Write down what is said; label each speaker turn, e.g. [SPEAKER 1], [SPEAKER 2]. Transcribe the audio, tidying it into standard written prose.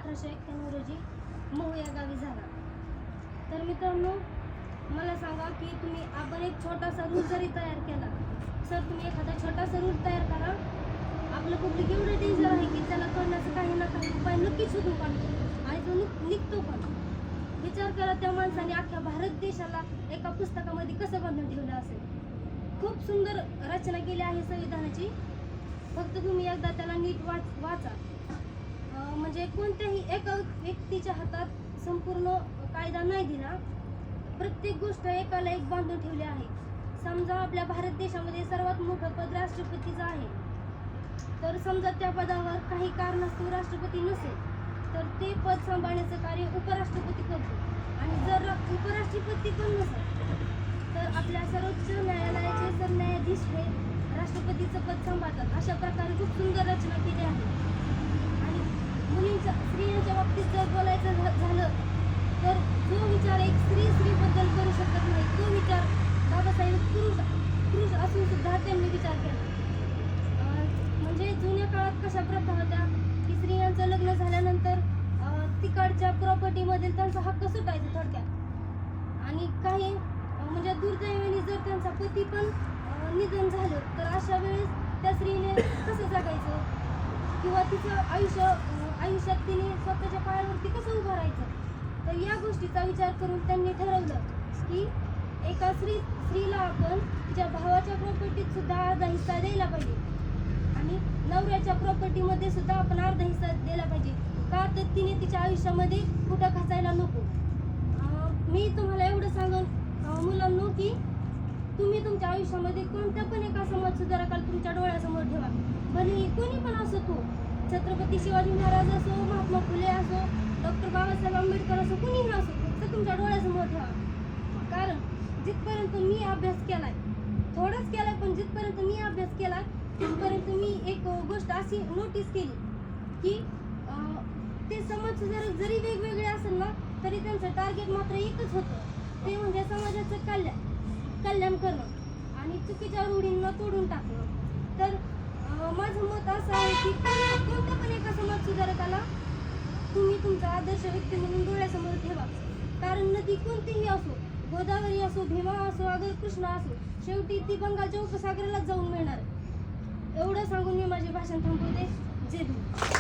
[SPEAKER 1] 1891 रोजी महू या गावी झाला. तर मित्रांनो, मला सांगा की आपण एक छोटासा रूट जरी तयार केला, सर तुम्ही एखादा छोटासा रूट तयार करा, आपलं पब्लिक एवढं डेंजर आहे की त्याला करण्याचं काही ना काही उपाय नक्कीच शोधून काढतो आणि तो निघतो पण. विचार करा, त्या माणसाने अख्ख्या भारत देशाला एका पुस्तकामध्ये कसं बांधून ठेवलं असेल. खूप सुंदर रचना केली आहे संविधानाची. फक्त तुम्ही एकदा त्याला नीट वाचा. म्हणजे कोणत्याही एका व्यक्तीच्या हातात संपूर्ण कायदा नाही दिला. प्रत्येक गोष्ट एकाला एक बांधून ठेवली आहे. समजा आपल्या भारत देशामध्ये सर्वात मोठं पद राष्ट्रपतीचं आहे. तर समजा त्या पदावर काही कारणास्तव राष्ट्रपती नसेल तर ते पद सांभाळण्याचं कार्य उपराष्ट्रपती करतो. आणि जर उपराष्ट्रपती पण नसेल तर आपल्या सर्वोच्च न्यायालयाचे सरन्यायाधीश हे राष्ट्रपतीचं पद सांभाळतात. अशा प्रकारे खूप सुंदर रचना केली आहे. आणि स्त्रियांच्या बाबतीत जर बोलायचं झालं तर जो विचार एक स्त्रीबद्दल करू शकत नाही, तो विचार बाबासाहेब पुरुष असून सुद्धा त्यांनी विचार केला. म्हणजे जुन्या काळात कशा प्रथा होत्या की स्त्रियांचं लग्न झाल्यानंतर तिकडच्या प्रॉपर्टीमधील त्यांचा हक्क सुटायचा थोडक्यात. आणि काही म्हणजे दुर्दैवाने जर त्यांचा पती पण निधन झालं तर अशा वेळेस त्या स्त्रीने कसं जगायचं किंवा तिचं आयुष्यात तिने स्वतःच्या पायावरती कसं उभं राहायचं. तर या गोष्टीचा विचार करून त्यांनी ठरवलं की एका स्त्रीला आपण तिच्या भावाच्या प्रॉपर्टीत सुद्धा अर्धा हिस्सा द्यायला पाहिजे आणि नवऱ्याच्या प्रॉपर्टीमध्ये सुद्धा आपण अर्धा हिस्सा द्यायला पाहिजे. का तर तिने तिच्या आयुष्यामध्ये कुठं खचायला नको. मी तुम्हाला एवढं सांगेन मुलांनो की तुम्ही तुमच्या आयुष्यामध्ये कोणत्या पण एका समाजसुधारकाला तुमच्या डोळ्यासमोर ठेवा. भले कोणी पण असो, तो छत्रपती शिवाजी महाराज असो, महात्मा फुले असो, डॉक्टर बाबासाहेब आंबेडकर असो, कुणीही असो, तर तुमच्या डोळ्यासमोर ठेवा. कारण जिथपर्यंत मी अभ्यास केलाय, थोडाच केलाय पण जिथपर्यंत मी अभ्यास केलाय तिथपर्यंत मी एक गोष्ट अशी नोटीस केली की ते समाजसुधारक जरी वेगवेगळे असेल ना तरी त्यांचं टार्गेट मात्र एकच होतं, ते म्हणजे समाजाचं कल्याण करणं आणि चुकीच्या रूढींना तोडून टाकणं. तर माझं मत असं आहे की कोणत्या पण एका समाजसुधारकाला तुम्ही तुमचा आदर्श व्यक्ती म्हणून डोळ्यासमोर ठेवा. कारण नदी कोणतीही असो, गोदावरी असो, भीमा असो, अगर कृष्णा असो, शेवटी ती बंगालच्या उपसागरालाच जाऊन मिळणार. एवढं सांगून मी माझे भाषण थांबवते. जय भीम.